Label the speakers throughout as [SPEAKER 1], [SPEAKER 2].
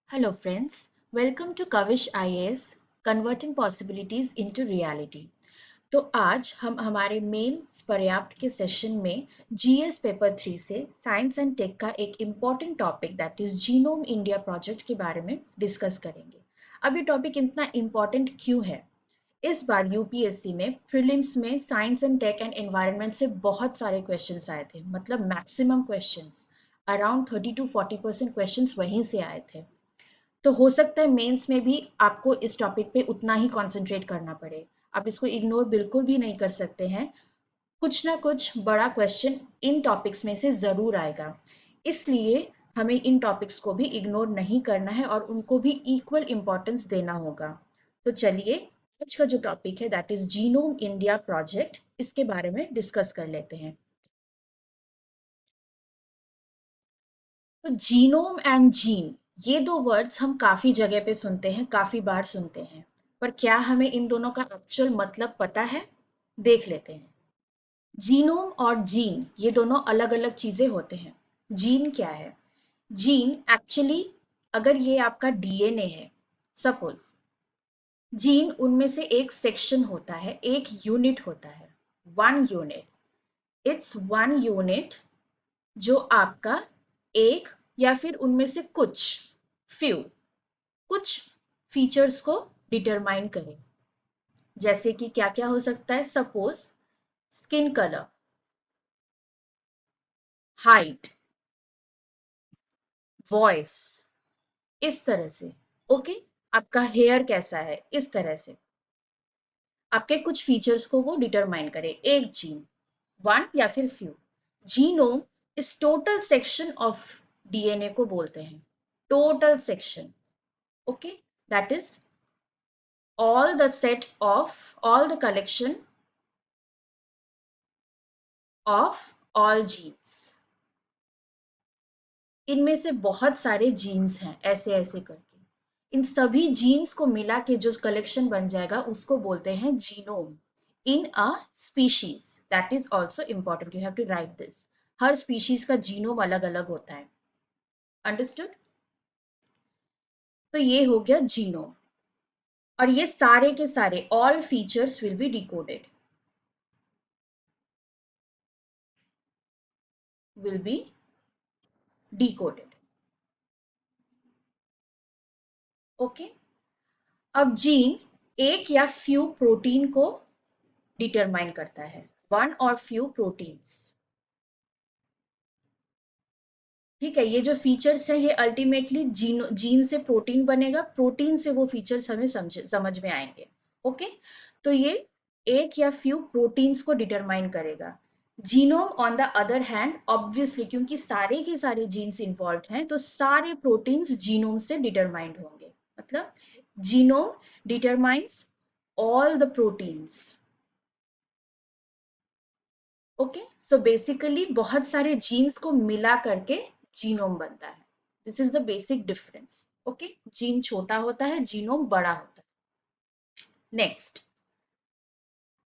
[SPEAKER 1] Hello friends, welcome to Kavish IAS Converting Possibilities into Reality। तो आज हम हमारे मेंस पर्याप्त के सेशन में जीएस पेपर 3 से साइंस एंड टेक का एक important topic that is genome India project के बारे में डिस्कस करेंगे। अब ये टॉपिक इतना इम्पॉर्टेंट क्यों है? इस बार यूपीएससी में प्रीलिम्स में science and tech and environment से बहुत सारे क्वेश्चंस आए थे, मतलब maximum questions around 30 to 40% questions वहीं से आए थे। तो हो सकता है मेंस में भी आपको इस टॉपिक पे उतना ही कंसंट्रेट करना पड़े। आप इसको इग्नोर बिल्कुल भी नहीं कर सकते हैं। कुछ ना कुछ बड़ा क्वेश्चन इन टॉपिक्स में से जरूर आएगा, इसलिए हमें इन टॉपिक्स को भी इग्नोर नहीं करना है और उनको भी इक्वल इंपॉर्टेंस देना होगा। तो चलिए आज का जो टॉपिक है that is genome India project, इसके बारे में डिस्कस कर लेते हैं। तो जीनोम एंड जीन, ये दो वर्ड्स हम काफी जगह पे सुनते हैं, काफी बार सुनते हैं, पर क्या हमें इन दोनों का एक्चुअल मतलब पता है? देख लेते हैं। जीनोम और जीन ये दोनों अलग अलग चीजें होते हैं। जीन क्या है? जीन एक्चुअली, अगर ये आपका डीएनए है, सपोज, जीन उनमें से एक सेक्शन होता है, एक यूनिट होता है, one unit. It's one unit जो आपका एक या फिर उनमें से फ्यू कुछ फीचर्स को डिटरमाइन करें। जैसे कि क्या क्या हो सकता है? Suppose skin colour, height, voice, इस तरह से। ओके, आपका हेयर कैसा है, इस तरह से आपके कुछ फीचर्स को वो डिटरमाइन करे एक जीन, वन या फिर फ्यू। जीनोम इस टोटल सेक्शन ऑफ डीएनए को बोलते हैं, total section. Okay, that is all the collection of all genes। इनमें से बहुत सारे जीन्स हैं, ऐसे ऐसे करके इन सभी जीन्स को मिला के जो कलेक्शन बन जाएगा उसको बोलते हैं genome in a species. That is also important, you have to write this. हर स्पीशीज का जीनोम अलग अलग होता है। अंडरस्टूड? तो ये हो गया जीनोम, और ये सारे के सारे all features will be decoded, will be decoded. Okay, अब जीन एक या फ्यू प्रोटीन को डिटरमाइन करता है, वन और फ्यू प्रोटीन्स। ठीक है, ये जो फीचर्स है ये अल्टीमेटली जीन से प्रोटीन बनेगा, प्रोटीन से वो फीचर्स हमें समझ में आएंगे। ओके, तो ये एक या फ्यू प्रोटीन्स को डिटरमाइन करेगा। Genome on the other hand, obviously क्योंकि सारे के सारे जीन्स इन्वॉल्व हैं तो सारे प्रोटीन्स जीनोम से डिटरमाइंड होंगे। मतलब genome determines all the proteins. Okay, so basically बहुत सारे जीन्स को मिला करके जीनोम बनता है। This is the basic difference. Okay, gene छोटा होता है, जीनोम बड़ा होता है। नेक्स्ट,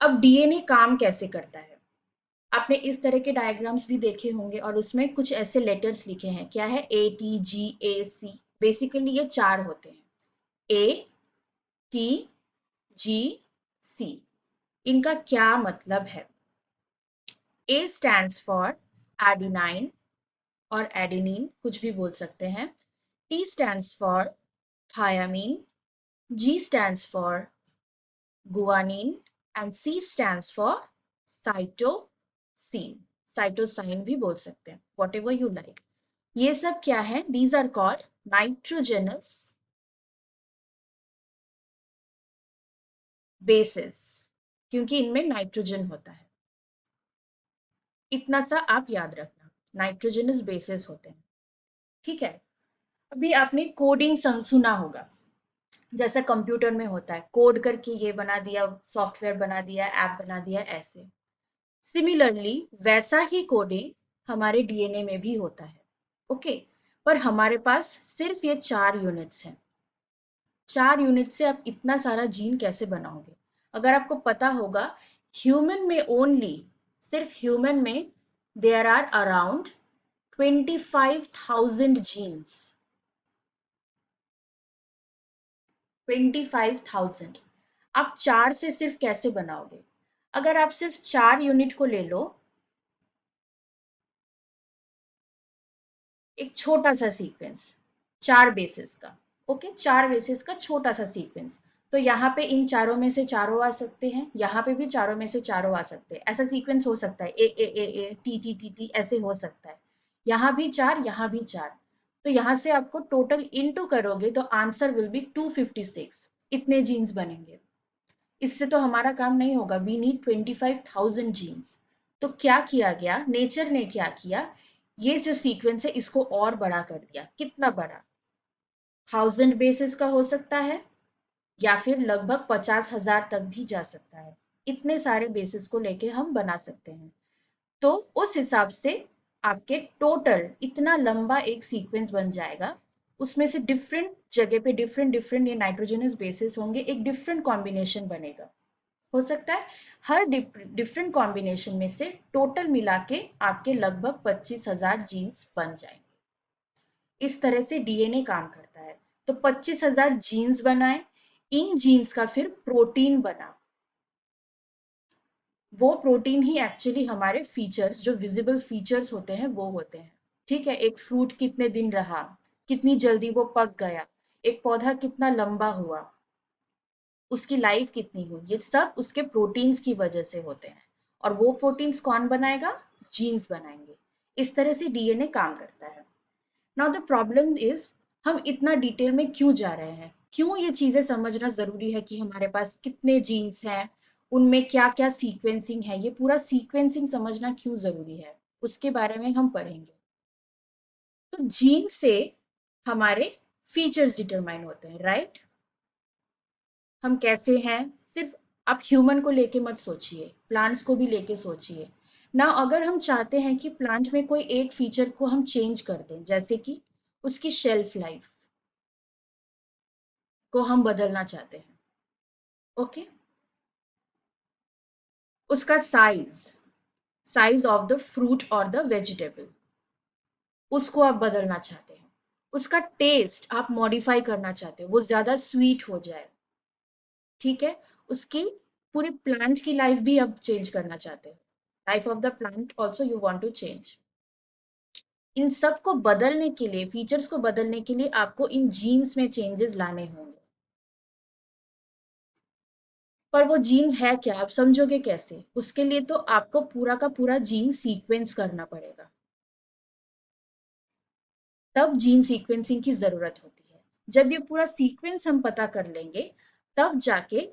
[SPEAKER 1] अब डीएनए काम कैसे करता है? आपने इस तरह के डायग्राम्स भी देखे होंगे और उसमें कुछ ऐसे लेटर्स लिखे हैं, क्या है? A T G A C. Basically ये चार होते हैं, ए टी जी सी। इनका क्या मतलब है? ए स्टैंड्स फॉर एडिनाइन और एडेनिन, कुछ भी बोल सकते हैं। T stands for thiamine, G stands for guanine and C stands for cytosine। cytosine भी बोल सकते हैं, whatever you like। ये सब क्या है? These are called nitrogenous bases, क्योंकि इनमें नाइट्रोजन होता है। इतना सा आप याद रखना, नाइट्रोजनस बेसेस होते हैं। ठीक है, अभी आपने कोडिंग सुना होगा, जैसा कंप्यूटर में होता है, कोड करके ये बना दिया, सॉफ्टवेयर बना दिया, ऐप बना दिया, ऐसे। सिमिलरली वैसा ही कोडिंग हमारे डीएनए में भी होता है। ओके, पर हमारे पास सिर्फ ये चार यूनिट्स हैं। चार यूनिट से आप इतना सारा जीन कैसे बनाओगे? अगर आपको पता होगा, ह्यूमन में ओनली, सिर्फ ह्यूमन में देयर आर अराउंड 25,000 जीन्स। 25,000। आप 4 से सिर्फ कैसे बनाओगे? अगर आप सिर्फ 4 यूनिट को ले लो, एक छोटा सा सीक्वेंस 4 बेसिस का, ओके, 4 बेसिस का छोटा सा सीक्वेंस, तो यहाँ पे इन चारों में से चारों आ सकते हैं, यहाँ पे भी चारों में से चारों आ सकते हैं, ऐसा सीक्वेंस हो सकता है, ए टी ऐसे हो सकता है, यहाँ भी 4, यहाँ भी 4, तो यहाँ से आपको टोटल इनटू करोगे तो आंसर विल बी 256, इतने जीन्स बनेंगे। इससे तो हमारा काम नहीं होगा, वी नीड 25,000 जीन्स। तो क्या किया गया, नेचर ने क्या किया, ये जो सीक्वेंस है इसको और बड़ा कर दिया। कितना बड़ा? 1000 बेसिस का हो सकता है या फिर लगभग 50,000 तक भी जा सकता है। इतने सारे बेसिस को लेके हम बना सकते हैं। तो उस हिसाब से आपके टोटल इतना लंबा एक सीक्वेंस बन जाएगा, उसमें से डिफरेंट जगह पे डिफरेंट डिफरेंट ये नाइट्रोजनस बेसिस होंगे, एक डिफरेंट कॉम्बिनेशन बनेगा। हो सकता है हर डिफरेंट कॉम्बिनेशन में से टोटल मिला के आपके लगभग 25,000 जीन्स बन जाएंगे। इस तरह से डीएनए काम करता है। तो 25,000 जीन्स बनाए, इन जीन्स का फिर प्रोटीन बना, वो प्रोटीन ही एक्चुअली हमारे फीचर्स, जो विजिबल फीचर्स होते हैं वो होते हैं। ठीक है, एक फ्रूट कितने दिन रहा, कितनी जल्दी वो पक गया, एक पौधा कितना लंबा हुआ, उसकी लाइफ कितनी हुई, ये सब उसके प्रोटीन्स की वजह से होते हैं। और वो प्रोटीन्स कौन बनाएगा? जीन्स बनाएंगे। इस तरह से डीएनए काम करता है। नाउ द प्रॉब्लम इज, हम इतना डिटेल में क्यों जा रहे हैं? क्यों ये चीजें समझना जरूरी है कि हमारे पास कितने जीन्स हैं, उनमें क्या क्या सीक्वेंसिंग है, ये पूरा सीक्वेंसिंग समझना क्यों जरूरी है, उसके बारे में हम पढ़ेंगे। तो जीन से हमारे फीचर्स डिटरमाइन होते हैं, राइट? हम कैसे हैं, सिर्फ आप ह्यूमन को लेके मत सोचिए, प्लांट्स को भी लेके सोचिए ना। अगर हम चाहते हैं कि प्लांट में कोई एक फीचर को हम चेंज कर दें, जैसे कि उसकी शेल्फ लाइफ को हम बदलना चाहते हैं, ओके, उसका size, size of the fruit और द वेजिटेबल, उसको आप बदलना चाहते हैं, उसका टेस्ट आप मॉडिफाई करना चाहते हो, वो ज्यादा स्वीट हो जाए, ठीक है, उसकी पूरी प्लांट की लाइफ भी अब चेंज करना चाहते हैं, life of the plant also you want to change. इन सब को बदलने के लिए, फीचर्स को बदलने के लिए आपको इन जीन्स में चेंजेस लाने होंगे। पर वो जीन है क्या, आप समझोगे कैसे? उसके लिए तो आपको पूरा का पूरा जीन सीक्वेंस करना पड़ेगा, तब जीन सीक्वेंसिंग की जरूरत होती है। जब ये पूरा सीक्वेंस हम पता कर लेंगे, तब जाके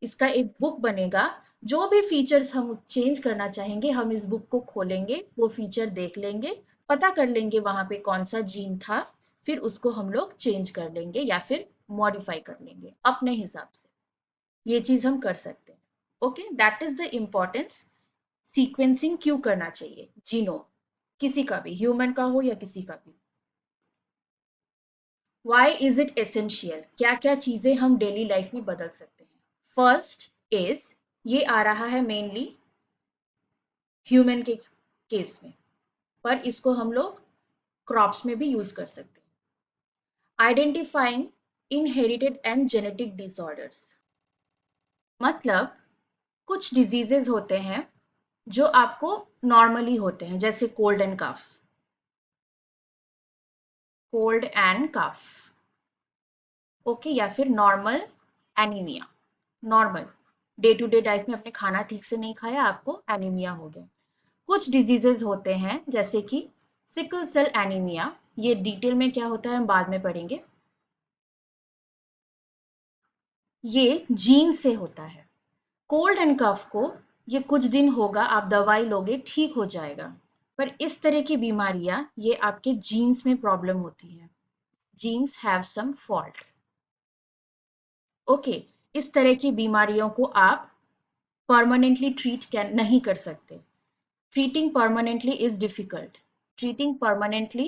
[SPEAKER 1] इसका एक बुक बनेगा। जो भी फीचर्स हम चेंज करना चाहेंगे, हम इस बुक को खोलेंगे, वो फीचर देख लेंगे, पता कर लेंगे वहां पे कौन सा जीन था, फिर उसको हम लोग चेंज कर लेंगे या फिर मॉडिफाई कर लेंगे अपने हिसाब से। ये चीज हम कर सकते हैं। Okay, that is the importance. Sequencing क्यों करना चाहिए जीनोम, किसी का भी, ह्यूमन का हो या किसी का भी। Why is it essential? क्या क्या चीजें हम डेली लाइफ में बदल सकते हैं? फर्स्ट इज, ये आ रहा है मेनली ह्यूमन के केस में, पर इसको हम लोग क्रॉप्स में भी यूज कर सकते हैं। Identifying inherited and genetic disorders, मतलब कुछ डिजीजेज होते हैं जो आपको नॉर्मली होते हैं, जैसे cold and cough, cold and cough, okay, या फिर normal anaemia, normal day to day life में अपने खाना ठीक से नहीं खाया, आपको एनीमिया हो गया। कुछ डिजीजेस होते हैं जैसे कि सिकल सेल एनीमिया, ये डिटेल में क्या होता है हम बाद में पढ़ेंगे। ये जीन से होता है। कोल्ड एंड कफ को ये कुछ दिन होगा, आप दवाई लोगे ठीक हो जाएगा, पर इस तरह की बीमारियां ये आपके जीन्स में प्रॉब्लम होती है, genes have some fault, okay. इस तरह की बीमारियों को आप परमानेंटली ट्रीट नहीं कर सकते। Treating permanently is difficult, treating permanently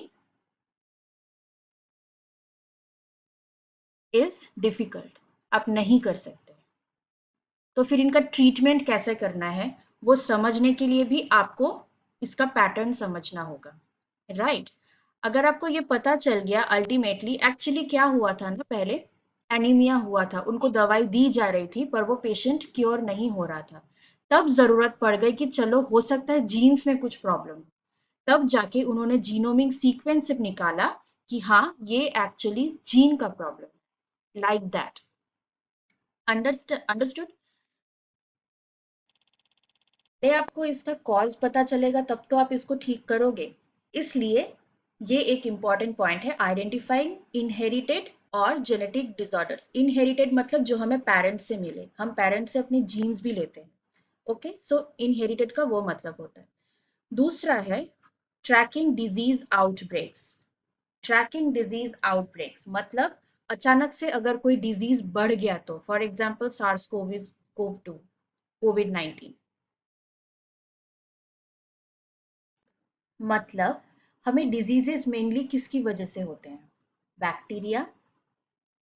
[SPEAKER 1] is difficult, आप नहीं कर सकते। तो फिर इनका ट्रीटमेंट कैसे करना है, वो समझने के लिए भी आपको इसका पैटर्न समझना होगा, राइट? अगर आपको ये पता चल गया अल्टीमेटली एक्चुअली क्या हुआ था ना, पहले एनीमिया हुआ था, उनको दवाई दी जा रही थी पर वो पेशेंट क्योर नहीं हो रहा था। तब जरूरत पड़ गई कि चलो हो सकता है जीन्स में कुछ प्रॉब्लम। तब जाके उन्होंने जीनोमिक सीक्वेंस से निकाला कि हाँ ये एक्चुअली जीन का प्रॉब्लम, लाइक दैट। अंडरस्टूड? ये आपको इसका कॉज पता चलेगा तब तो आप इसको ठीक करोगे। इसलिए ये एक इंपॉर्टेंट पॉइंट है, आइडेंटिफाइंग इनहेरिटेड और जेनेटिक डिसऑर्डर्स। इनहेरिटेड मतलब जो हमें पेरेंट्स से मिले, हम पेरेंट्स से अपनी जीन्स भी लेते हैं। ओके, सो इनहेरिटेड का वो मतलब होता है। दूसरा है tracking disease outbreaks. Tracking disease outbreaks मतलब अचानक से अगर कोई डिजीज बढ़ गया तो, for example SARS CoV 2, COVID 19। मतलब हमें डिजीजेस मेनली किसकी वजह से होते हैं? बैक्टीरिया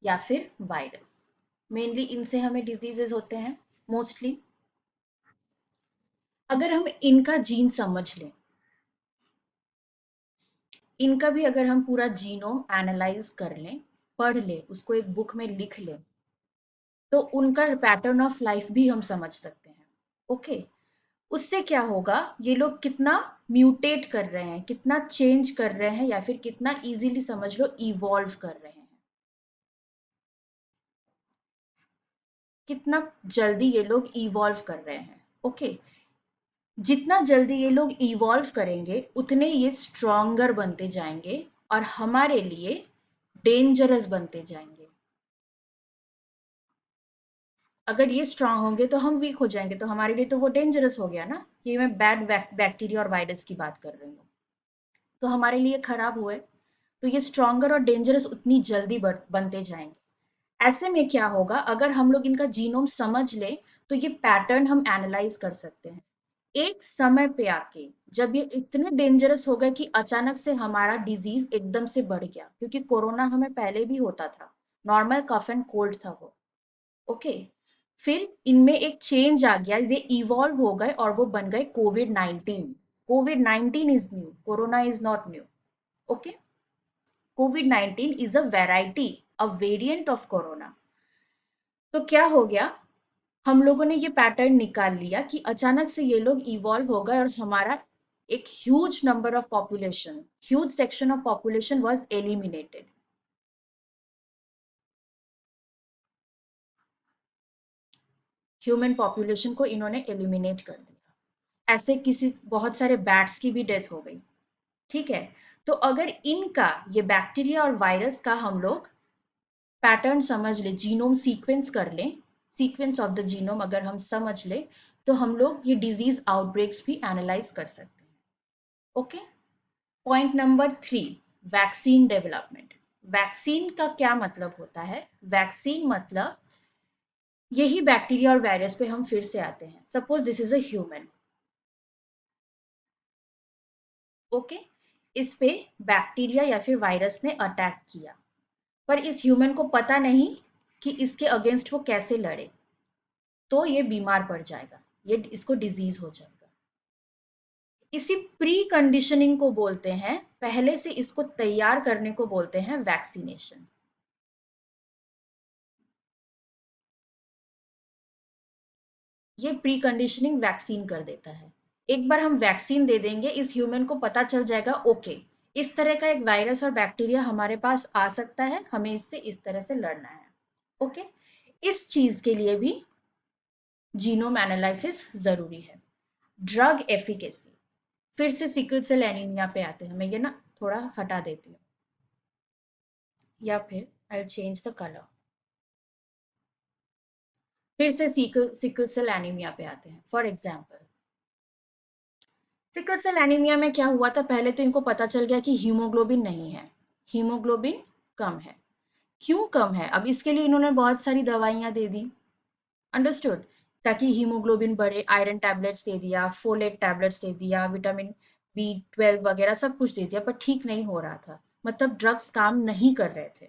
[SPEAKER 1] या फिर वायरस। मेनली इनसे हमें डिजीजेस होते हैं मोस्टली। अगर हम इनका जीन समझ लें, इनका भी अगर हम पूरा जीनोम एनालाइज कर लें, पढ़ लें, उसको एक बुक में लिख लें, तो उनका पैटर्न ऑफ लाइफ भी हम समझ सकते हैं। ओके, उससे क्या होगा, ये लोग कितना म्यूटेट कर रहे हैं, कितना चेंज कर रहे हैं, या फिर कितना इजीली समझ लो इवॉल्व कर रहे हैं, कितना जल्दी ये लोग इवॉल्व कर रहे हैं। ओके, जितना जल्दी ये लोग इवॉल्व करेंगे उतने ये स्ट्रॉन्गर बनते जाएंगे और हमारे लिए डेंजरस बनते जाएंगे। अगर ये स्ट्रांग होंगे तो हम वीक हो जाएंगे, तो हमारे लिए तो वो डेंजरस हो गया ना। ये मैं बैड बैक्टीरिया और वायरस की बात कर रही हूँ, तो हमारे लिए खराब हुए। तो ये स्ट्रॉन्गर और डेंजरस उतनी जल्दी बनते जाएंगे। ऐसे में क्या होगा, अगर हम लोग इनका जीनोम समझ लें तो ये पैटर्न हम एनालाइज कर सकते हैं। एक समय पे आके जब ये इतने डेंजरस हो गए कि अचानक से हमारा डिजीज एकदम से बढ़ गया, क्योंकि कोरोना हमें पहले भी होता था, नॉर्मल कफ एंड कोल्ड था वो। ओके, फिर इनमें एक चेंज आ गया, ये इवॉल्व हो गए और वो बन गए Covid 19। Covid 19 is new, corona is not new. Okay, Covid 19 is a variety, a variant of corona. तो क्या हो गया, हम लोगों ने ये पैटर्न निकाल लिया कि अचानक से ये लोग इवॉल्व हो गए और हमारा एक huge number of population, huge section of population was eliminated. Human population को इन्होंने एलिमिनेट कर दिया। ऐसे किसी बहुत सारे बैट्स की भी डेथ हो गई। ठीक है, तो अगर इनका, ये बैक्टीरिया और वायरस का हम लोग पैटर्न समझ ले, जीनोम सीक्वेंस कर लें, सीक्वेंस ऑफ द जीनोम अगर हम समझ ले, तो हम लोग ये डिजीज आउटब्रेक्स भी एनालाइज कर सकते हैं। Okay, point number 3, vaccine development. Vaccine का क्या मतलब होता है? वैक्सीन मतलब यही बैक्टीरिया और वायरस पे हम फिर से आते हैं। Suppose this is a human. Okay, इस पे बैक्टीरिया या फिर वायरस ने अटैक किया, पर इस ह्यूमन को पता नहीं कि इसके अगेंस्ट वो कैसे लड़े, तो ये बीमार पड़ जाएगा, ये इसको डिजीज हो जाएगा। इसी प्री कंडीशनिंग को बोलते हैं, पहले से इसको तैयार करने को बोलते हैं वैक्सीनेशन। ये प्री कंडीशनिंग वैक्सीन कर देता है। एक बार हम वैक्सीन दे देंगे, इस ह्यूमन को पता चल जाएगा, ओके इस तरह का एक वायरस और बैक्टीरिया हमारे पास आ सकता है, हमें इससे इस तरह से लड़ना है। ओके, इस चीज के लिए भी जीनोम एनालिसिस जरूरी है। ड्रग एफिकेसी, फिर से सिकल सेल एनीमिया पे आते हैं। मैं ये ना थोड़ा हटा देती हूँ, या फिर आई चेंज द कलर। फिर से सिकल सेल एनीमिया पे आते हैं। For example sickle cell anaemia में क्या हुआ था, पहले तो इनको पता चल गया कि हीमोग्लोबिन नहीं है, हीमोग्लोबिन कम है। क्यों कम है, अब इसके लिए इन्होंने बहुत सारी दवाइयां दे दी। अंडरस्टूड, ताकि हीमोग्लोबिन बढ़े, आयरन टैबलेट्स दे दिया, फोलेट टैबलेट्स दे दिया, विटामिन B12 वगैरह सब कुछ दे दिया, पर ठीक नहीं हो रहा था। मतलब ड्रग्स काम नहीं कर रहे थे।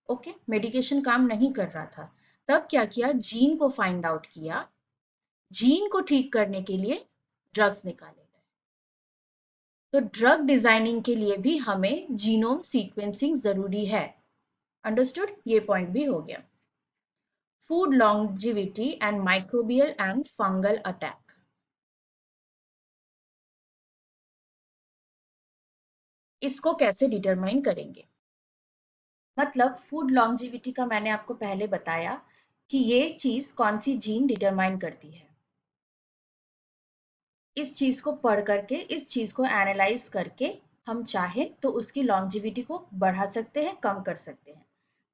[SPEAKER 1] ओके, मेडिकेशन काम नहीं कर रहा था। तब क्या किया, जीन को फाइंड आउट किया, जीन को ठीक करने के लिए ड्रग्स निकाले गए। तो ड्रग डिजाइनिंग के लिए भी हमें जीनोम सीक्वेंसिंग जरूरी है। अंडरस्टूड? ये पॉइंट भी हो गया। Food longevity and microbial and fungal attack. इसको कैसे डिटरमाइन करेंगे? मतलब फूड लॉन्जिविटी का मैंने आपको पहले बताया कि ये चीज कौन सी जीन डिटरमाइन करती है। इस चीज को पढ़ करके, इस चीज को एनालाइज करके हम चाहे तो उसकी लॉन्जिविटी को बढ़ा सकते हैं, कम कर सकते हैं।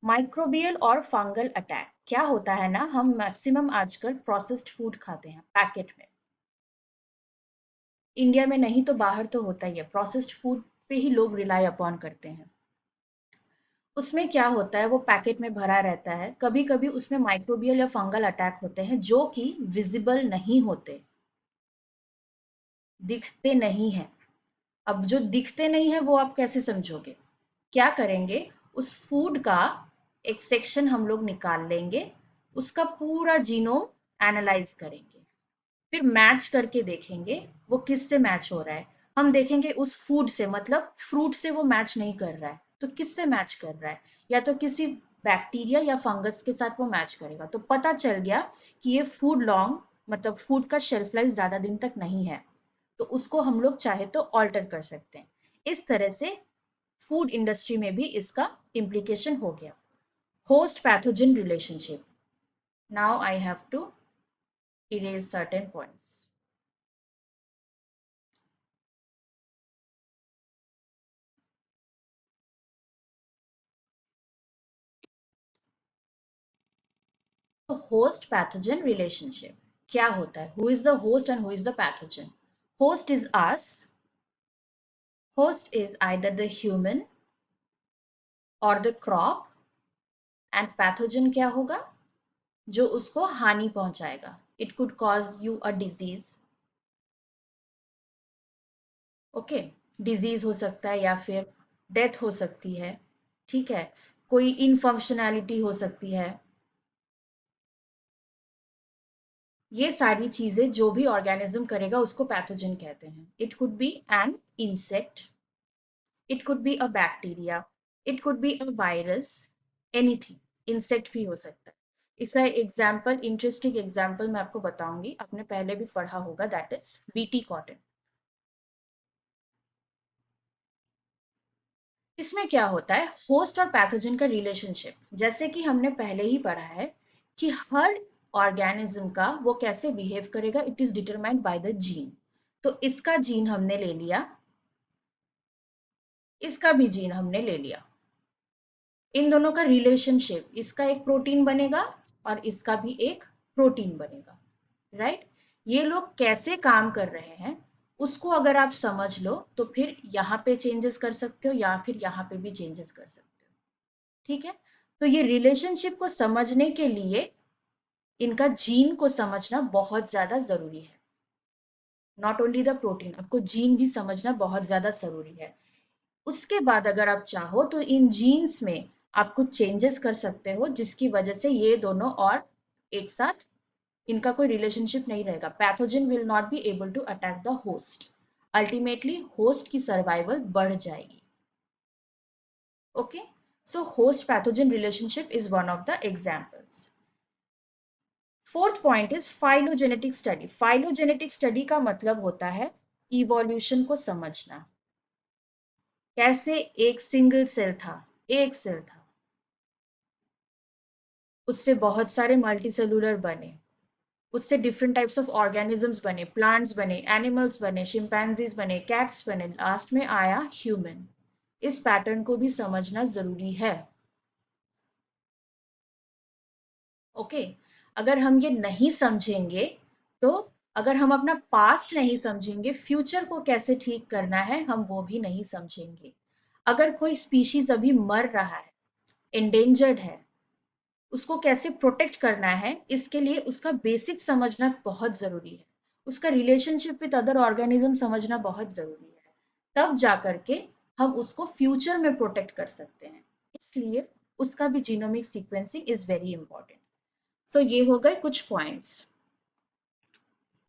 [SPEAKER 1] माइक्रोबियल और फंगल अटैक क्या होता है ना, हम मैक्सिमम आजकल प्रोसेस्ड फूड खाते हैं पैकेट में। इंडिया में नहीं तो बाहर तो होता ही है, प्रोसेस्ड फूड पे ही लोग रिलाई अपॉन करते हैं। उसमें क्या होता है, वो पैकेट में भरा रहता है, कभी कभी उसमें माइक्रोबियल या फंगल अटैक होते हैं जो कि विजिबल नहीं होते, दिखते नहीं है। अब जो दिखते नहीं है वो आप कैसे समझोगे? क्या करेंगे, उस फूड का एक सेक्शन हम लोग निकाल लेंगे, उसका पूरा जीनोम एनालाइज करेंगे, फिर मैच करके देखेंगे वो किससे मैच हो रहा है। हम देखेंगे उस फूड से, मतलब फ्रूट से वो मैच नहीं कर रहा है तो किससे मैच कर रहा है, या तो किसी बैक्टीरिया या फंगस के साथ वो मैच करेगा, तो पता चल गया कि ये फूड लॉन्ग, मतलब फूड का शेल्फ लाइफ ज्यादा दिन तक नहीं है, तो उसको हम लोग चाहे तो ऑल्टर कर सकते हैं। इस तरह से फूड इंडस्ट्री में भी इसका इम्प्लीकेशन हो गया। Host pathogen relationship. Now I have to erase certain points. तो होस्ट पैथोजन रिलेशनशिप क्या होता है? Who is the host and who is the pathogen? Host is us, host is either the human और the crop, and pathogen क्या होगा? जो उसको हानि पहुंचाएगा। It could cause you a disease. Okay, disease हो सकता है या फिर डेथ हो सकती है, ठीक है, कोई इनफंक्शनैलिटी हो सकती है। ये सारी चीजें जो भी ऑर्गेनिज्म करेगा उसको पैथोजन कहते हैं। It could be an insect, it could be a bacteria, it could be a virus, anything. Insect भी हो सकता है। इसका एग्जाम्पल, इंटरेस्टिंग एग्जाम्पल मैं आपको बताऊंगी, आपने पहले भी पढ़ा होगा, दैट इज बीटी कॉटन। इसमें क्या होता है, होस्ट और पैथोजन का रिलेशनशिप, जैसे कि हमने पहले ही पढ़ा है कि हर ऑर्गेनिज्म का वो कैसे बिहेव करेगा, it is determined by the gene. तो इसका जीन हमने ले लिया, इसका भी जीन हमने ले लिया, इन दोनों का रिलेशनशिप, इसका एक प्रोटीन बनेगा और इसका भी एक प्रोटीन बनेगा, राइट? ये लोग कैसे काम कर रहे हैं उसको अगर आप समझ लो तो फिर यहाँ पे चेंजेस कर सकते हो या फिर यहाँ पे भी चेंजेस कर सकते हो, ठीक है? तो ये रिलेशनशिप को समझने के लिए इनका जीन को समझना बहुत ज्यादा जरूरी है। नॉट ओनली द प्रोटीन, आपको जीन भी समझना बहुत ज्यादा जरूरी है। उसके बाद अगर आप चाहो तो इन जीन्स में आप कुछ चेंजेस कर सकते हो जिसकी वजह से ये दोनों और एक साथ, इनका कोई रिलेशनशिप नहीं रहेगा। Pathogen will not be able to attack the host, ultimately host की सर्वाइवल बढ़ जाएगी। Okay, so host pathogen relationship is one of the examples. Fourth point is phylogenetic study. Phylogenetic study का मतलब होता है इवोल्यूशन को समझना। कैसे एक सिंगल सेल था, एक सेल था, उससे बहुत सारे मल्टीसेलुलर बने, उससे डिफरेंट टाइप्स ऑफ ऑर्गेनिजम्स बने, प्लांट्स बने, एनिमल्स बने, शिंपैंजीज बने, कैट्स बने, लास्ट में आया ह्यूमन। इस पैटर्न को भी समझना जरूरी है। ओके, अगर हम ये नहीं समझेंगे तो, अगर हम अपना पास्ट नहीं समझेंगे, फ्यूचर को कैसे ठीक करना है हम वो भी नहीं समझेंगे। अगर कोई स्पीशीज अभी मर रहा है, एंडेंजर्ड है, उसको कैसे प्रोटेक्ट करना है, इसके लिए उसका बेसिक समझना बहुत जरूरी है। उसका रिलेशनशिप विद अदर ऑर्गेनिज्म समझना बहुत जरूरी है, तब जाकर के हम उसको फ्यूचर में प्रोटेक्ट कर सकते हैं। इसलिए उसका भी genomic sequencing is very important. So ये हो गए कुछ पॉइंट्स।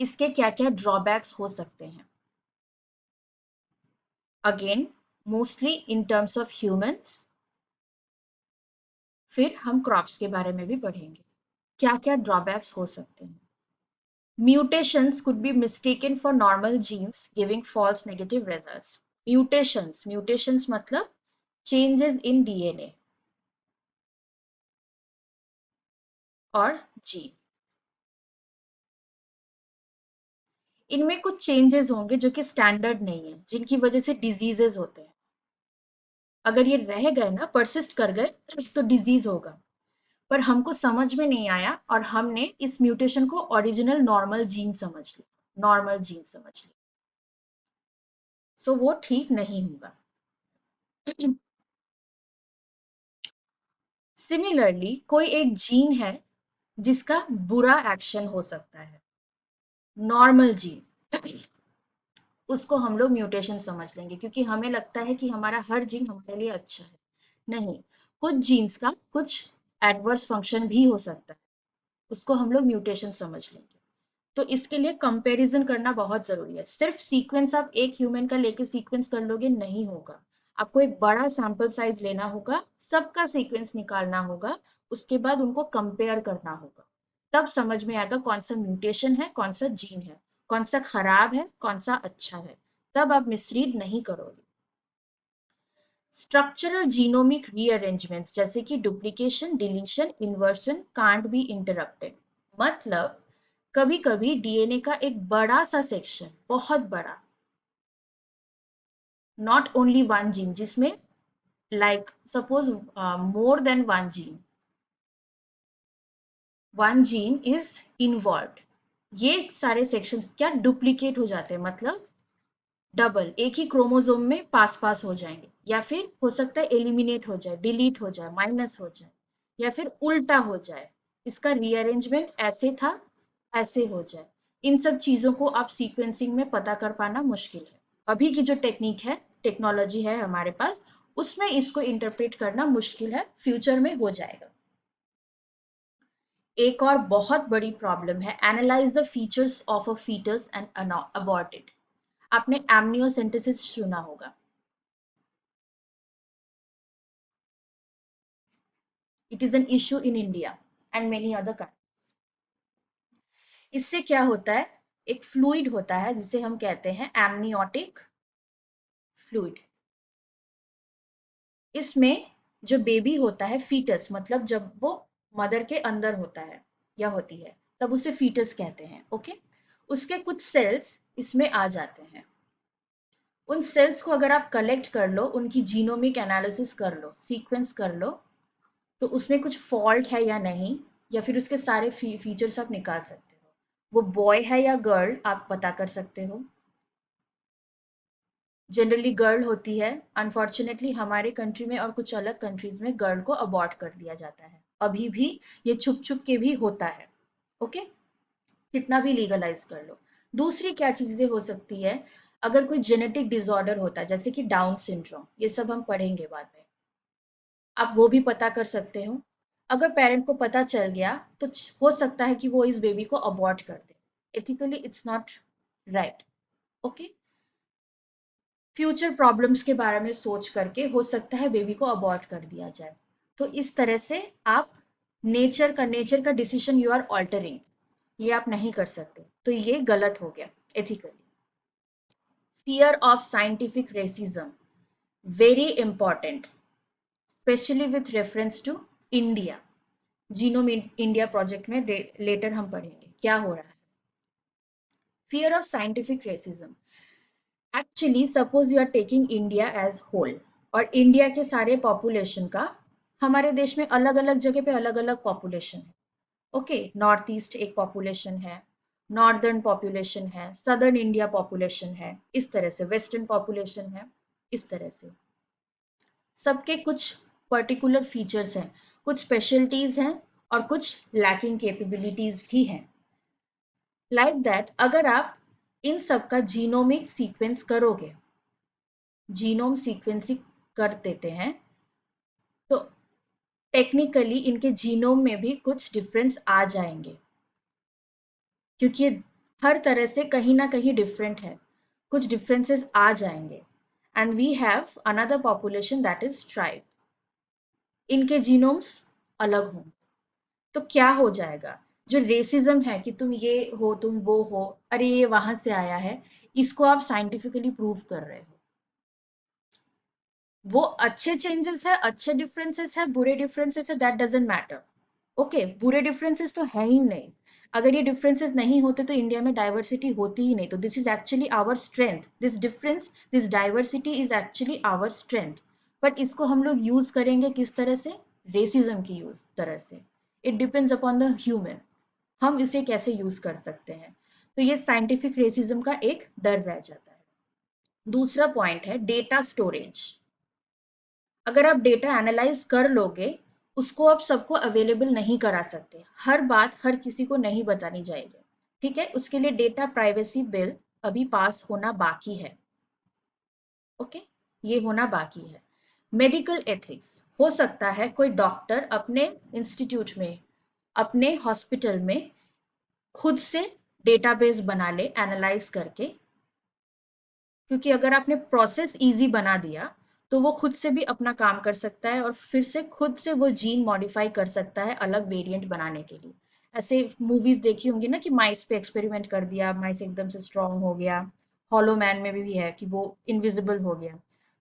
[SPEAKER 1] इसके क्या क्या ड्रॉबैक्स हो सकते हैं? Again, mostly in terms of humans, फिर हम क्रॉप्स के बारे में भी पढ़ेंगे, क्या क्या ड्रॉबैक्स हो सकते हैं। Mutations could be mistaken for normal genes, giving false negative results. Mutations मतलब changes in DNA और gene. इनमें कुछ चेंजेस होंगे जो कि स्टैंडर्ड नहीं है, जिनकी वजह से डिजीजेस होते हैं। अगर ये रह गए ना, परसिस्ट कर गए, तो डिजीज होगा। पर हमको समझ में नहीं आया और हमने इस म्यूटेशन को ओरिजिनल नॉर्मल जीन समझ ली। सो वो ठीक नहीं होगा। सिमिलरली कोई एक जीन है जिसका बुरा एक्शन हो सकता है, नॉर्मल जीन, उसको हम लोग म्यूटेशन समझ लेंगे, क्योंकि हमें लगता है कि हमारा हर जीन हमारे लिए अच्छा है। नहीं, कुछ जीन्स का कुछ एडवर्स फंक्शन भी हो सकता है, उसको हम लोग म्यूटेशन समझ लेंगे। तो इसके लिए कंपैरिजन करना बहुत जरूरी है। सिर्फ सीक्वेंस आप एक ह्यूमन का लेके सीक्वेंस कर लोगे नहीं होगा, आपको एक बड़ा सैंपल साइज लेना होगा, सबका सीक्वेंस निकालना होगा, उसके बाद उनको कंपेयर करना होगा, तब समझ में आएगा कौन सा म्यूटेशन है, कौन सा जीन है, कौन सा खराब है, कौन सा अच्छा है। तब आप मिसरीड नहीं करोगे। स्ट्रक्चरल जीनोमिक रीअरेंजमेंट्स जैसे कि duplication, deletion, inversion can't be interrupted. मतलब कभी कभी डीएनए का एक बड़ा सा सेक्शन, बहुत बड़ा, नॉट ओनली वन जीन, जिसमें like suppose more than one gene is involve, ये सारे सेक्शंस क्या डुप्लीकेट हो जाते हैं, मतलब डबल, एक ही क्रोमोसोम में पास पास हो जाएंगे, या फिर हो सकता है एलिमिनेट हो जाए, डिलीट हो जाए, माइनस हो जाए, या फिर उल्टा हो जाए, इसका रीअरेंजमेंट ऐसे था ऐसे हो जाए। इन सब चीजों को आप सीक्वेंसिंग में पता कर पाना मुश्किल है। अभी की जो टेक्निक है, टेक्नोलॉजी है हमारे पास, उसमें इसको इंटरप्रेट करना मुश्किल है, फ्यूचर में हो जाएगा। एक और बहुत बड़ी प्रॉब्लम है, analyse the features of a foetus and abort it. आपने एमनियोसेंटेसिस सुना होगा, it is an issue in India and many other countries. इससे क्या होता है, एक फ्लूइड होता है जिसे हम कहते हैं एमनियोटिक फ्लूइड। इसमें जो बेबी होता है, फीटस, मतलब जब वो मदर के अंदर होता है या होती है, तब उसे फीटस कहते हैं। ओके, उसके कुछ सेल्स इसमें आ जाते हैं। उन सेल्स को अगर आप कलेक्ट कर लो, उनकी जीनोमिक एनालिसिस कर लो, सीक्वेंस कर लो, तो उसमें कुछ फॉल्ट है या नहीं, या फिर उसके सारे फीचर्स आप निकाल सकते हो। वो बॉय है या गर्ल आप पता कर सकते हो। जनरली गर्ल होती है, अनफॉर्चुनेटली हमारे कंट्री में और कुछ अलग कंट्रीज में गर्ल को अबॉर्ट कर दिया जाता है, अभी भी ये छुप छुप के भी होता है। ओके, कितना भी लीगलाइज कर लो। दूसरी क्या चीजें हो सकती है, अगर कोई जेनेटिक डिसऑर्डर होता है जैसे कि डाउन सिंड्रोम, ये सब हम पढ़ेंगे बाद में, आप वो भी पता कर सकते हो। अगर पेरेंट को पता चल गया तो हो सकता है कि वो इस बेबी को अबॉर्ट कर दे। Ethically it's not right. Okay, future problems के बारे में सोच करके हो सकता है बेबी को अबॉर्ट कर दिया जाए। तो इस तरह से आप नेचर का डिसीजन यू आर ऑल्टरिंग, ये आप नहीं कर सकते, तो ये गलत हो गया ethically. Fear of scientific racism, very important, specially with reference to India. Genome India project में लेटर हम पढ़ेंगे क्या हो रहा है। Fear of scientific racism, actually suppose you are taking India as whole, और इंडिया के सारे पॉपुलेशन का, हमारे देश में अलग अलग जगह पे अलग अलग पॉपुलेशन है। ओके, नॉर्थ ईस्ट एक पॉपुलेशन है, नॉर्दर्न पॉपुलेशन है, सदर्न इंडिया पॉपुलेशन है, इस तरह से वेस्टर्न पॉपुलेशन है, इस तरह से सबके कुछ पर्टिकुलर फीचर्स हैं, कुछ स्पेशलिटीज हैं और कुछ लैकिंग कैपेबिलिटीज भी हैं। लाइक दैट, अगर आप इन सब का जीनोमिक सीक्वेंस करोगे, जीनोम सीक्वेंसिंग कर देते हैं, तो टेक्निकली इनके जीनोम में भी कुछ डिफरेंस आ जाएंगे, क्योंकि ये हर तरह से कहीं ना कहीं डिफरेंट है, कुछ डिफरेंसेस आ जाएंगे। And we have another population that is tribe, इनके जीनोम्स अलग हों, तो क्या हो जाएगा? जो रेसिज्म है कि तुम ये हो, तुम वो हो, अरे ये वहां से आया है, इसको आप साइंटिफिकली प्रूव कर रहे हो। वो अच्छे चेंजेस है, अच्छे डिफरेंसेस है, बुरे डिफरेंसेस है, दैट डजेंट मैटर। ओके, बुरे डिफरेंसेस तो है ही नहीं। अगर ये डिफरेंसेस नहीं होते तो इंडिया में डाइवर्सिटी होती ही नहीं। तो this is actually our strength, this difference, this diversity is actually our strength. But इसको हम लोग यूज करेंगे किस तरह से? रेसिज्म की यूज तरह से। It depends upon the human, हम इसे कैसे यूज कर सकते हैं। तो ये साइंटिफिक रेसिज्म का एक डर रह जाता है। दूसरा पॉइंट है डेटा स्टोरेज। अगर आप डेटा एनालाइज कर लोगे, उसको आप सबको अवेलेबल नहीं करा सकते, हर बात हर किसी को नहीं बतानी चाहिए। ठीक है, उसके लिए डेटा प्राइवेसी बिल अभी पास होना बाकी है। ओके, ये होना बाकी है। मेडिकल एथिक्स, हो सकता है कोई डॉक्टर अपने इंस्टीट्यूट में, अपने हॉस्पिटल में खुद से डेटाबेस बना ले एनालाइज करके, क्योंकि अगर आपने प्रोसेस इजी बना दिया तो वो खुद से भी अपना काम कर सकता है और फिर से खुद से वो जीन मॉडिफाई कर सकता है अलग वेरिएंट बनाने के लिए। ऐसे मूवीज देखी होंगी ना कि माइस पे एक्सपेरिमेंट कर दिया, माइस एकदम से स्ट्रांग हो गया। हॉलो मैन में भी है कि वो इनविजिबल हो गया,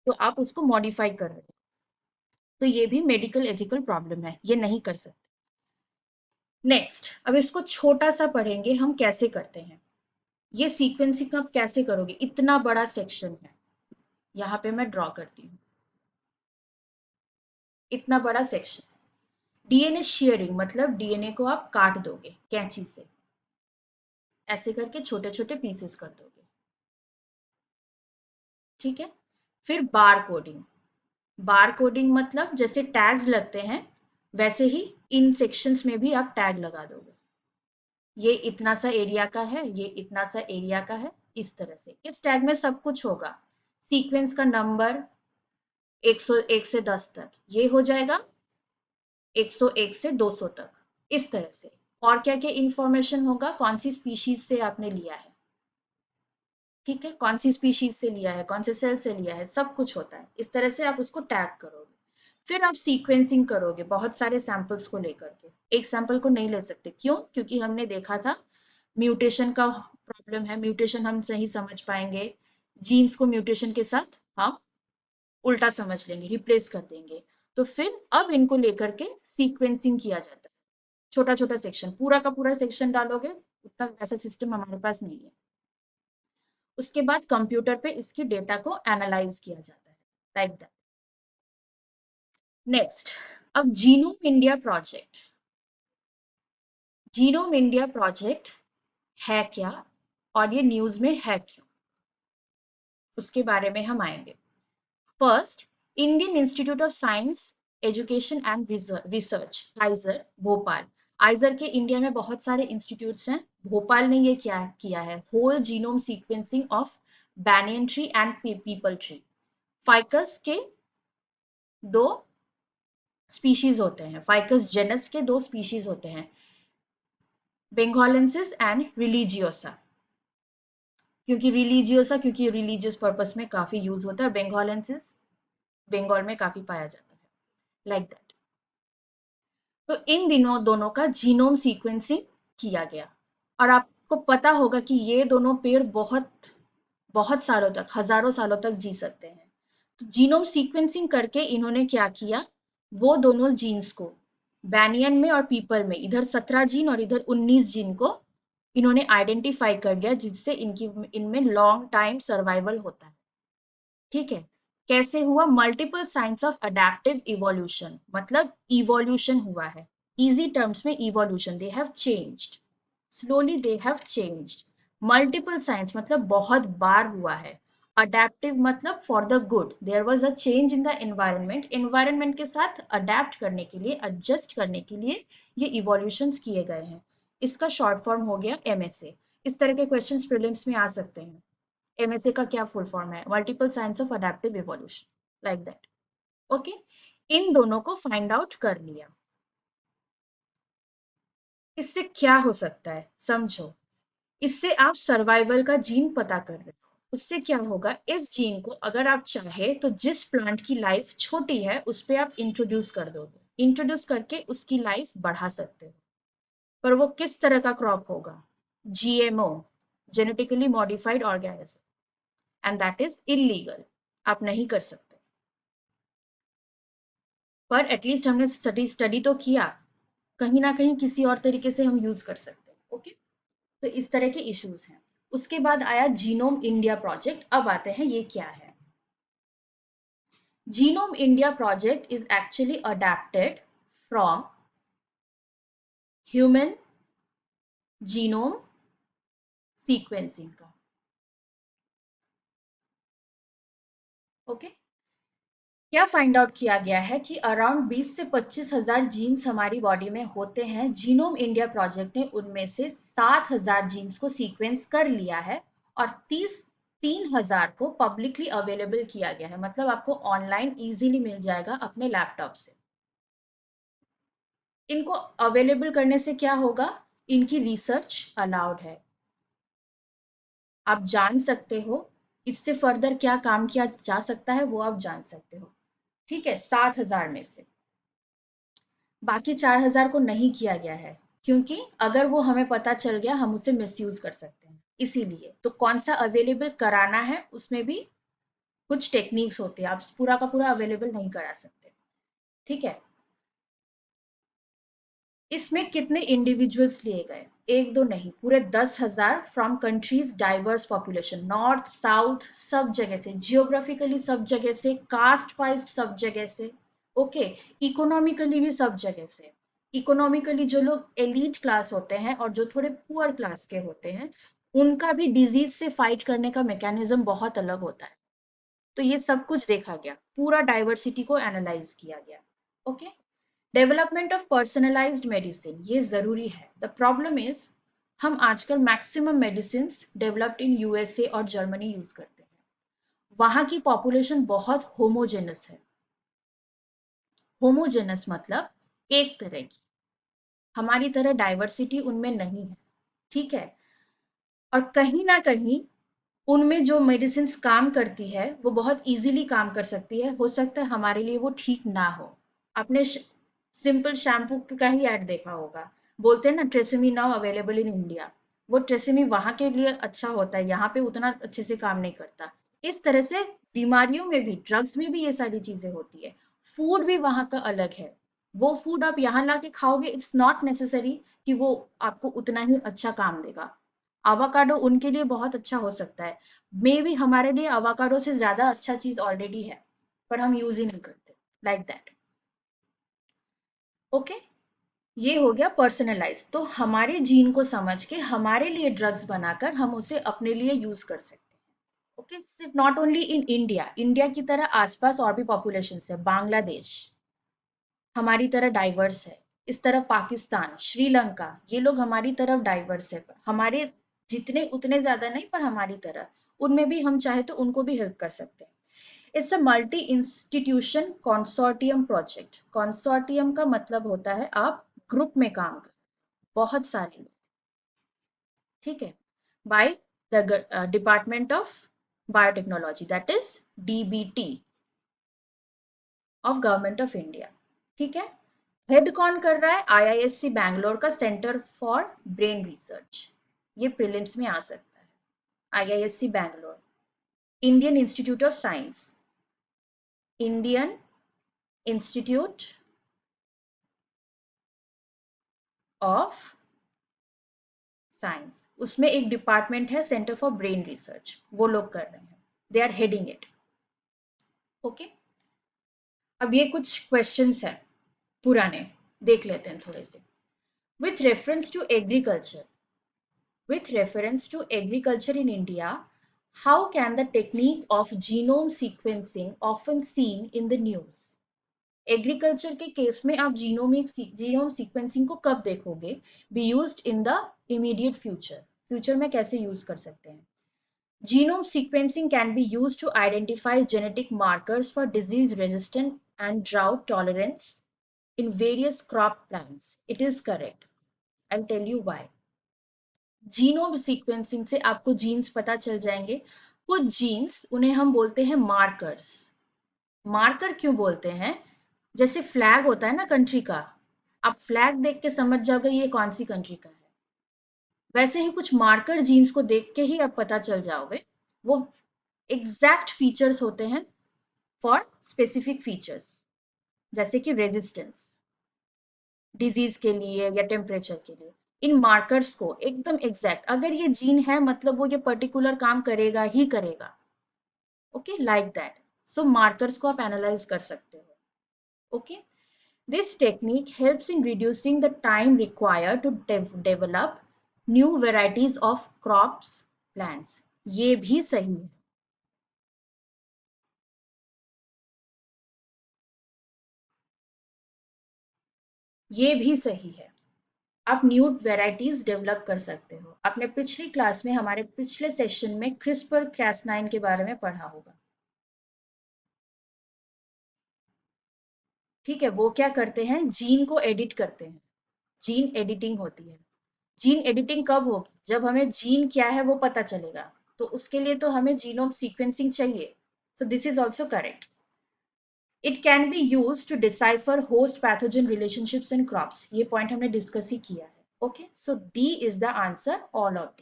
[SPEAKER 1] तो आप उसको मॉडिफाई कर रहे हो। तो ये भी मेडिकल एथिकल प्रॉब्लम है, ये नहीं कर सकते। नेक्स्ट, अब इसको छोटा सा पढ़ेंगे हम कैसे करते हैं। ये सीक्वेंसिंग आप कैसे करोगे? इतना बड़ा सेक्शन है, यहाँ पे मैं ड्रॉ करती हूँ। इतना बड़ा सेक्शन, डीएनए शेयरिंग मतलब डीएनए को आप काट दोगे कैंची से, ऐसे करके छोटे छोटे पीसेस कर दोगे। ठीक है, फिर बार कोडिंग। बार कोडिंग मतलब जैसे टैग्स लगते हैं वैसे ही इन सेक्शंस में भी आप टैग लगा दोगे। ये इतना सा एरिया का है, ये इतना सा एरिया का है, इस तरह से। इस टैग में सब कुछ होगा, सीक्वेंस का नंबर 101 से 10 तक, ये हो जाएगा 101 से 200 तक, इस तरह से। और क्या क्या इंफॉर्मेशन होगा, कौन सी स्पीशीज से आपने लिया है, ठीक है, कौन सी स्पीशीज से लिया है, कौन से सेल से लिया है, सब कुछ होता है। इस तरह से आप उसको टैग करोगे। फिर आप सीक्वेंसिंग करोगे बहुत सारे सैंपल्स को लेकर के। एक सैंपल को नहीं ले सकते, क्यों? क्योंकि हमने देखा था म्यूटेशन का प्रॉब्लम है, म्यूटेशन हम सही समझ पाएंगे, जीन्स को म्यूटेशन के साथ हम उल्टा समझ लेंगे, रिप्लेस कर देंगे। तो फिर अब इनको लेकर के सीक्वेंसिंग किया जाता है, छोटा छोटा सेक्शन, पूरा का पूरा सेक्शन डालोगे उतना ऐसा सिस्टम हमारे पास नहीं है। उसके बाद कंप्यूटर पे इसकी डेटा को एनालाइज किया जाता है, लाइक दैट। नेक्स्ट, अब genome India project. Genome India project है क्या और ये न्यूज में है क्यों, उसके बारे में हम आएंगे। First, Indian institute of science education and research, आइजर, Bhopal. आइजर के इंडिया में बहुत सारे इंस्टीट्यूट्स हैं, भोपाल ने ये क्या किया है, whole genome sequencing of banyan tree and peepal tree. Ficus के दो स्पीशीज होते हैं, फाइकस जेनस के दो स्पीशीज होते हैं, बेंगोलेंसिस एंड रिलीजियोसा। क्योंकि रिलीजियोसा क्योंकि रिलीजियस पर्पस में काफी यूज होता है, बेंगोलेंसिस बंगाल में काफी पाया जाता है, लाइक दैट। तो इन दिनों दोनों का जीनोम सीक्वेंसिंग किया गया। और आपको पता होगा कि ये दोनों पेड़ बहुत बहुत सालों तक, हजारों सालों तक जी सकते हैं। तो जीनोम सीक्वेंसिंग करके इन्होंने क्या किया, वो दोनों जीन्स को, बैनियन में और पीपल में इधर 17 जीन और इधर 19 जीन को इन्होंने आइडेंटिफाई कर लिया, जिससे इनकी इनमें लॉन्ग टाइम सर्वाइवल होता है। ठीक है, कैसे हुआ? Multiple science of adaptive evolution, मतलब इवोल्यूशन हुआ है, इजी टर्म्स में evolution, they have changed slowly, they have changed. Multiple science मतलब बहुत बार हुआ है, अडेप्टिव मतलब for the good, there was a change in the environment, environment के साथ अडेप्ट करने के लिए, एडजस्ट करने के लिए ये इवोल्यूशंस किए गए हैं। इसका शॉर्ट फॉर्म हो गया एमएसए। इस तरह के क्वेश्चंस प्रीलिम्स में आ सकते हैं। एमएसए का क्या फुल फॉर्म है? Multiple science of adaptive evolution, like that. Okay, इन दोनों को फाइंड आउट कर लिया। इससे क्या हो सकता है समझो, इससे आप सर्वाइवल का जीन पता कर रहे हो। उससे क्या होगा, इस जीन को अगर आप चाहे तो जिस प्लांट की लाइफ छोटी है उस पर आप इंट्रोड्यूस कर दोगे। इंट्रोड्यूस करके उसकी लाइफ बढ़ा सकते हो। पर वो किस तरह का क्रॉप होगा? GMO, genetically modified organism, and that is illegal. आप नहीं कर सकते। पर एटलीस्ट हमने स्टडी तो किया, कहीं ना कहीं किसी और तरीके से हम यूज कर सकते हैं। ओके, तो इस तरह के इश्यूज हैं। उसके बाद आया जीनोम इंडिया प्रोजेक्ट। अब आते हैं ये क्या है। Genome India project is actually adapted from human genome sequencing का। ओके, क्या फाइंड आउट किया गया है कि अराउंड 20 से 25,000 जीन्स हमारी बॉडी में होते हैं। जीनोम इंडिया प्रोजेक्ट ने उनमें से 7,000 जीन्स को सीक्वेंस कर लिया है और 3,000 को पब्लिकली अवेलेबल किया गया है। मतलब आपको ऑनलाइन इजीली मिल जाएगा अपने लैपटॉप से। इनको अवेलेबल करने से क्या होगा? इनकी रिसर्च अलाउड है। आप जान सकते हो इससे फर्दर क्या काम किया जा सकता है, वो आप जान सकते हो। ठीक है, 7,000 में से बाकी 4,000 को नहीं किया गया है, क्योंकि अगर वो हमें पता चल गया हम उसे मिसयूज कर सकते हैं। इसीलिए तो कौन सा अवेलेबल कराना है उसमें भी कुछ टेक्निक्स होती है, आप पूरा का पूरा अवेलेबल नहीं करा सकते। ठीक है, इसमें कितने इंडिविजुअल्स लिए गए? एक दो नहीं, पूरे 10,000 from countries diverse population, north south सब जगह से, जियोग्राफिकली सब जगह से, कास्ट वाइज सब जगह से। ओके, इकोनॉमिकली भी सब जगह से। इकोनॉमिकली जो लोग एलीट क्लास होते हैं और जो थोड़े पुअर क्लास के होते हैं, उनका भी डिजीज से फाइट करने का मैकेनिज्म बहुत अलग होता है। तो ये सब कुछ देखा गया, पूरा डाइवर्सिटी को एनालाइज किया गया। Okay, development of personalised medicine, ये जरूरी है। द प्रॉब्लम इज हम आजकल maximum medicine developed in USA और जर्मनी यूज करते हैं। वहां की पॉपुलेशन बहुत होमोजेनस है। होमोजेनस मतलब एक तरह की, हमारी तरह डाइवर्सिटी उनमें नहीं है। ठीक है, और कहीं ना कहीं उनमें जो मेडिसिन काम करती है वो बहुत इजीली काम कर सकती है, हो सकता है हमारे लिए वो ठीक ना हो। आपने सिंपल शैम्पू का ही ऐड देखा होगा, बोलते हैं ना TRESemmé now available in India. वो ट्रेसेमी वहां के लिए अच्छा होता है, यहाँ पे उतना अच्छे से काम नहीं करता। इस तरह से बीमारियों में भी, ड्रग्स में भी ये सारी चीजें होती है। फूड भी वहां का अलग है। वो फूड आप यहाँ ला के खाओगे, इट्स नॉट नेसेसरी कि वो आपको उतना ही अच्छा काम देगा। आवाकाडो उनके लिए बहुत अच्छा हो सकता है, मे भी हमारे लिए आवाकाडो से ज्यादा अच्छा चीज ऑलरेडी है, पर हम यूज ही नहीं करते। Like that. ओके, ये हो गया पर्सनलाइज। तो हमारे जीन को समझ के हमारे लिए ड्रग्स बनाकर हम उसे अपने लिए यूज कर सकते हैं। ओके, सिर्फ not only in India, India की तरह आसपास और भी पॉपुलेशन है। बांग्लादेश हमारी तरह डाइवर्स है, इस तरह पाकिस्तान, श्रीलंका, ये लोग हमारी तरफ डाइवर्स है। हमारे जितने उतने ज्यादा नहीं, पर हमारी तरह उनमें भी हम चाहे तो उनको भी हेल्प कर सकते हैं। It's a multi institution consortium project. Consortium का मतलब होता है आप ग्रुप में काम कर, बहुत सारे लोग। ठीक है, by the department of biotechnology, that is DBT of government of India. ठीक है, हेड कौन कर रहा है? आईआईएससी बैंगलोर का सेंटर फॉर ब्रेन रिसर्च। ये प्रीलिम्स में आ सकता है। IISc Bangalore, Indian institute of science, Indian institute of science, उसमें एक डिपार्टमेंट है सेंटर फॉर ब्रेन रिसर्च, वो लोग कर रहे हैं, they are heading it. Okay, अब ये कुछ क्वेश्चंस हैं पुराने, देख लेते हैं थोड़े से। With reference to agriculture, with reference to agriculture in India, how can the technique of genome sequencing often seen in the news? Agriculture के केस में आप जीनोम सीक्वेंसिंग को कब देखोगे? Be used in the immediate future, future में कैसे use कर सकते हैं? Genome sequencing can be used to identify genetic markers for disease resistance and drought tolerance in various crop plants. It is correct. I'll tell you why. Genome sequencing से आपको jeans पता चल जाएंगे। कुछ जीन्स, उन्हें हम बोलते हैं मार्कर्स। मार्कर क्यों बोलते हैं? जैसे फ्लैग होता है ना कंट्री का, आप फ्लैग देख के समझ जाओगे ये कौन सी कंट्री का है। वैसे ही कुछ मार्कर जीन्स को देख के ही आप पता चल जाओगे। वो एग्जैक्ट फीचर्स होते हैं फॉर स्पेसिफिक फीचर्स, जैसे कि रेजिस्टेंस डिजीज के लिए या टेम्परेचर के लिए। इन मार्कर्स को एकदम एग्जैक्ट, अगर ये जीन है मतलब वो ये पर्टिकुलर काम करेगा ही करेगा। Okay, like that. So markers को आप एनालाइज कर सकते हो। Okay, this technique helps in reducing the time required to develop new varieties of crops, plants. ये भी सही है। ये भी सही है। आप न्यू वेराइटीज डेवलप कर सकते हो। आपने पिछली क्लास में, हमारे पिछले सेशन में क्रिस्पर कैस9 के बारे में पढ़ा होगा। ठीक है, वो क्या करते हैं, जीन को एडिट करते हैं। जीन एडिटिंग होती है। जीन एडिटिंग कब होगी, जब हमें जीन क्या है वो पता चलेगा। तो उसके लिए तो हमें जीनोम सीक्वेंसिंग चाहिए। So this is also correct. It can be use to decipher host pathogen relationships in crops. ये पॉइंट हमने डिस्कस ही किया है। Okay, so D is the answer all of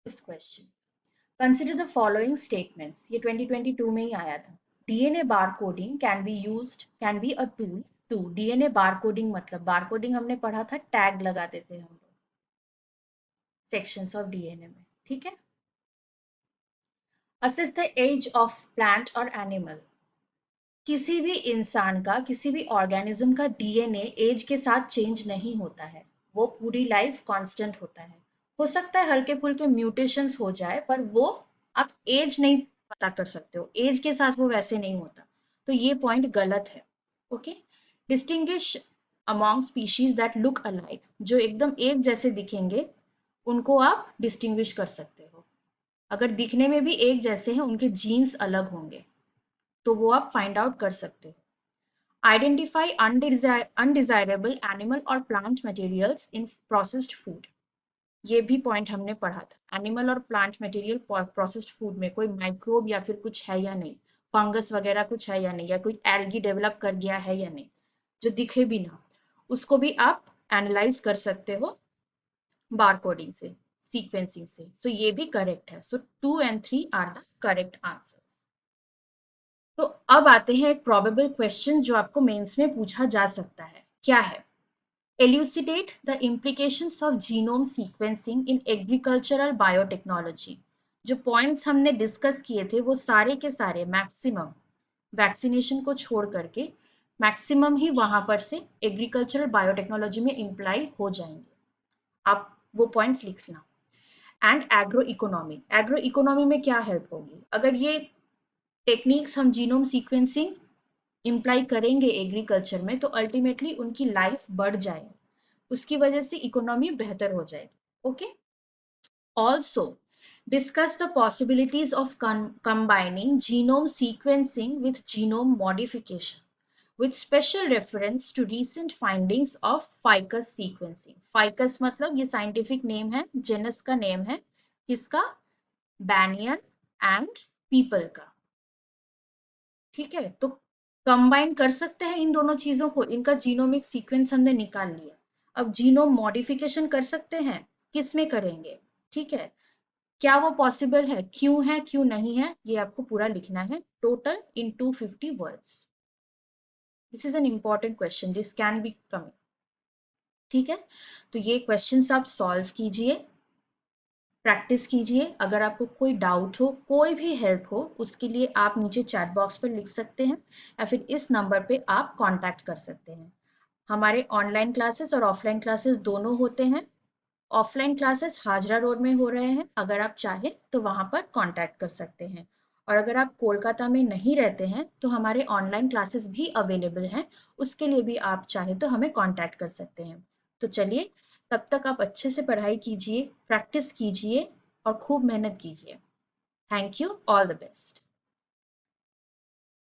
[SPEAKER 1] this question. Consider the following statements. ये 2022 में ही आया था। DNA barcoding can be used, can be a tool to. DNA barcoding मतलब, बारकोडिंग हमने पढ़ा था, टैग लगाते थे हम लोग सेक्शंस ऑफ डीएनए में। ठीक है। Assess the age of plant और एनिमल। किसी भी इंसान का, किसी भी ऑर्गेनिज्म का डीएनए एज के साथ चेंज नहीं होता है। वो पूरी लाइफ कांस्टेंट होता है। हो सकता है हल्के फुल्के म्यूटेशंस हो जाए, पर वो आप एज नहीं पता कर सकते हो, एज के साथ वो वैसे नहीं होता। तो ये पॉइंट गलत है। Okay, distinguish among species that look alike. जो एकदम एक जैसे दिखेंगे उनको आप डिस्टिंग्विश कर सकते हो। अगर दिखने में भी एक जैसे हैं, उनके जीन्स अलग होंगे, तो वो आप फाइंड आउट कर सकते हो। आइडेंटिफाई अनडिजायरेबल एनिमल और plant materials in processed food. ये भी पॉइंट हमने पढ़ा था। एनिमल और प्लांट मटेरियल प्रोसेस्ड फूड में कोई माइक्रोब या फिर कुछ है या नहीं, फंगस वगैरह कुछ है या नहीं, या कोई एल्गी डेवलप कर गया है या नहीं, जो दिखे भी ना, उसको भी आप एनालाइज कर सकते हो बारकोडिंग से, सीक्वेंसिंग से। सो ये भी करेक्ट है। So 2 and 3 are the correct answer. तो अब आते हैं एक प्रोबेबल क्वेश्चन जो आपको मेंस में पूछा जा सकता है। क्या है? Elucidate the implications of genome sequencing in agricultural biotechnology. जो पॉइंट्स हमने डिस्कस किए थे वो सारे के सारे मैक्सिमम, वैक्सीनेशन को छोड़ करके मैक्सिमम ही वहां पर से एग्रीकल्चरल बायोटेक्नोलॉजी में इम्प्लाई हो जाएंगे। आप वो पॉइंट्स लिखना। And agro economy, agro economy में क्या हेल्प होगी अगर ये टेक्निक्स हम जीनोम सीक्वेंसिंग इम्प्लाई करेंगे एग्रीकल्चर में, तो अल्टीमेटली उनकी लाइफ बढ़ जाएगी, उसकी वजह से इकोनॉमी बेहतर हो जाएगी। Okay, also discuss the possibilities of combining genome sequencing with genome modification with special reference to recent findings of ficus sequencing। ficus मतलब ये साइंटिफिक नेम है, जेनस का नेम है किसका, बैनियन एंड पीपल का। ठीक है, तो कंबाइन कर सकते हैं इन दोनों चीजों को। इनका जीनोमिक सीक्वेंस हमने निकाल लिया। अब जीनोम मॉडिफिकेशन कर सकते हैं, किस में करेंगे? ठीक है, क्या वो पॉसिबल है, क्यों नहीं है, ये आपको पूरा लिखना है total in 250 words. This is an important question, this can be coming. ठीक है, तो ये क्वेश्चंस आप सॉल्व कीजिए, प्रैक्टिस कीजिए। अगर आपको कोई डाउट हो, कोई भी हेल्प हो, उसके लिए आप नीचे चैट बॉक्स पर लिख सकते हैं या फिर इस नंबर पे आप कांटेक्ट कर सकते हैं। हमारे ऑनलाइन क्लासेस और ऑफलाइन क्लासेस दोनों होते हैं। ऑफलाइन क्लासेस हाजरा रोड में हो रहे हैं, अगर आप चाहें तो वहां पर कांटेक्ट कर सकते हैं। और अगर आप कोलकाता में नहीं रहते हैं तो हमारे ऑनलाइन क्लासेस भी अवेलेबल हैं, उसके लिए भी आप चाहे तो हमें कांटेक्ट कर सकते हैं। तो चलिए, तब तक आप अच्छे से पढ़ाई कीजिए, प्रैक्टिस कीजिए और खूब मेहनत कीजिए। Thank you, all the best.